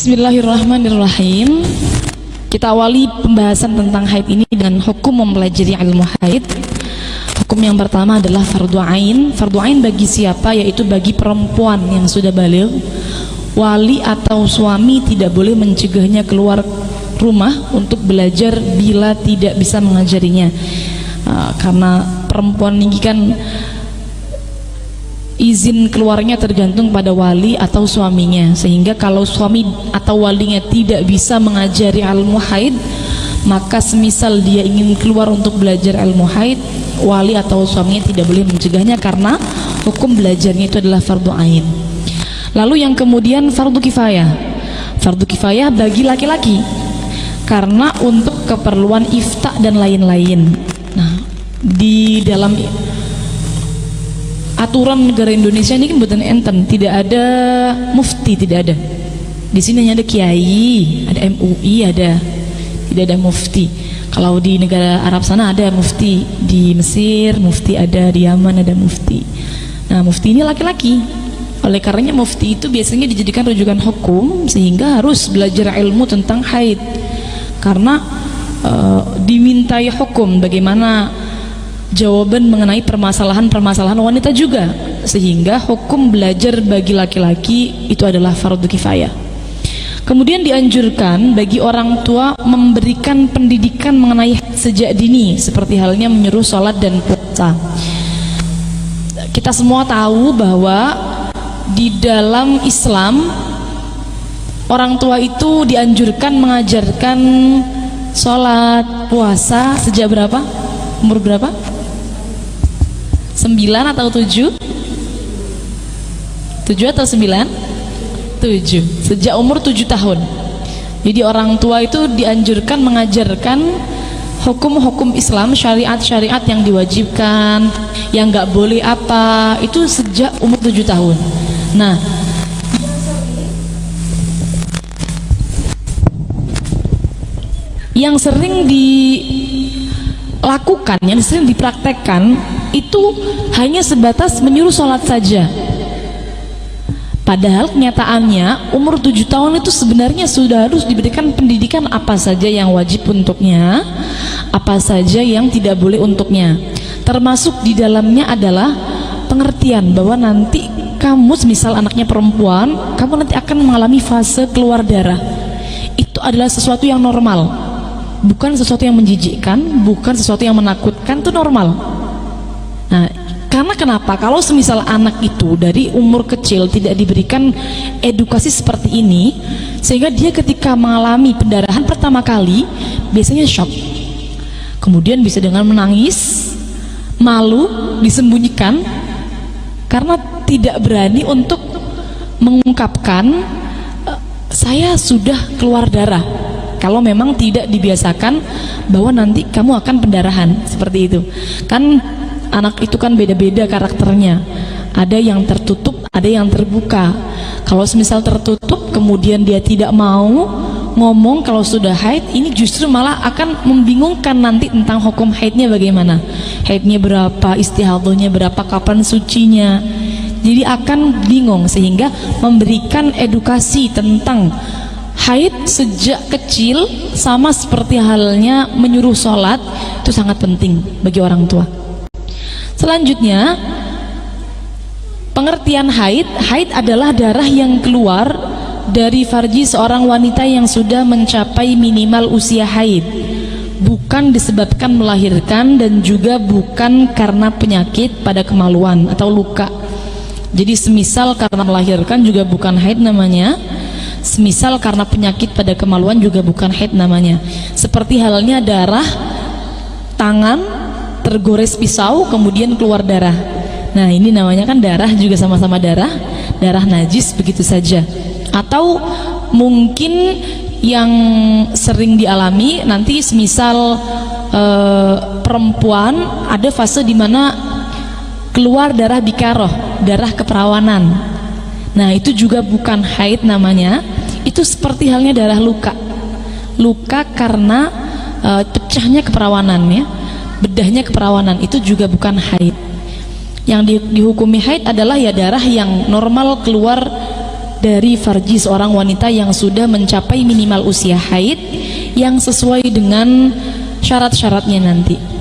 Bismillahirrahmanirrahim. Kita awali pembahasan tentang haid ini dengan hukum mempelajari ilmu haid. Hukum yang pertama adalah fardu ain. Fardu ain bagi siapa? Yaitu bagi perempuan yang sudah baligh. Wali atau suami tidak boleh mencegahnya keluar rumah untuk belajar bila tidak bisa mengajarinya. Karena perempuan ini kan izin keluarnya tergantung pada wali atau suaminya, sehingga kalau suami atau walinya tidak bisa mengajari ilmu haid, maka semisal dia ingin keluar untuk belajar ilmu haid, wali atau suaminya tidak boleh mencegahnya karena hukum belajarnya itu adalah fardu ain. Lalu yang kemudian fardu kifayah. Fardu kifayah bagi laki-laki karena untuk keperluan ifta dan lain-lain. Nah, di dalam aturan negara Indonesia ini kan bukan enten, tidak ada mufti, tidak ada. Di sini hanya ada kiai, ada MUI, tidak ada mufti. Kalau di negara Arab sana ada mufti, di Mesir mufti ada, di Yaman ada mufti. Nah, mufti ini laki-laki. Oleh karenanya mufti itu biasanya dijadikan rujukan hukum, sehingga harus belajar ilmu tentang haid. Karena dimintai hukum bagaimana jawaban mengenai permasalahan-permasalahan wanita juga, sehingga hukum belajar bagi laki-laki itu adalah fardu kifayah. Kemudian dianjurkan bagi orang tua memberikan pendidikan mengenai sejak dini, seperti halnya menyuruh sholat dan puasa. Kita semua tahu bahwa di dalam Islam orang tua itu dianjurkan mengajarkan sholat, puasa sejak berapa? Umur berapa? 9 atau 7? 7 atau 9? 7. Sejak umur 7 tahun. Jadi orang tua itu dianjurkan mengajarkan hukum-hukum Islam, syariat-syariat yang diwajibkan, yang nggak boleh apa, itu sejak umur 7 tahun. Nah, yang sering dilakukan, yang sering dipraktekkan itu hanya sebatas menyuruh sholat saja. Padahal kenyataannya umur 7 tahun itu sebenarnya sudah harus diberikan pendidikan apa saja yang wajib untuknya, apa saja yang tidak boleh untuknya. Termasuk di dalamnya adalah pengertian bahwa nanti kamu, misal anaknya perempuan, kamu nanti akan mengalami fase keluar darah. Itu adalah sesuatu yang normal, bukan sesuatu yang menjijikkan, bukan sesuatu yang menakutkan, itu normal. Nah, karena kenapa? Kalau semisal anak itu dari umur kecil tidak diberikan edukasi seperti ini, sehingga dia ketika mengalami pendarahan pertama kali biasanya shock, kemudian bisa dengan menangis, malu, disembunyikan karena tidak berani untuk mengungkapkan saya sudah keluar darah. Kalau memang tidak dibiasakan bahwa nanti kamu akan pendarahan, seperti itu kan. Anak itu kan beda-beda karakternya, ada yang tertutup, ada yang terbuka. Kalau semisal tertutup kemudian dia tidak mau ngomong kalau sudah haid, ini justru malah akan membingungkan nanti tentang hukum haidnya bagaimana, haidnya berapa, istihadahnya berapa, kapan sucinya. Jadi akan bingung, sehingga memberikan edukasi tentang haid sejak kecil sama seperti halnya menyuruh sholat itu sangat penting bagi orang tua. Selanjutnya, pengertian haid. Haid adalah darah yang keluar dari farji seorang wanita yang sudah mencapai minimal usia haid, bukan disebabkan melahirkan dan juga bukan karena penyakit pada kemaluan atau luka. Jadi semisal karena melahirkan juga bukan haid namanya, semisal karena penyakit pada kemaluan juga bukan haid namanya. Seperti halnya darah tangan tergores pisau kemudian keluar darah. Nah, ini namanya kan darah, juga sama-sama darah najis begitu saja. Atau mungkin yang sering dialami nanti semisal perempuan ada fase dimana keluar darah bikaroh, darah keperawanan. Nah, itu juga bukan haid namanya. Itu seperti halnya darah luka karena pecahnya keperawanan, ya, bedahnya keperawanan, itu juga bukan haid. Yang dihukumi haid adalah ya darah yang normal keluar dari farji seorang wanita yang sudah mencapai minimal usia haid yang sesuai dengan syarat-syaratnya nanti.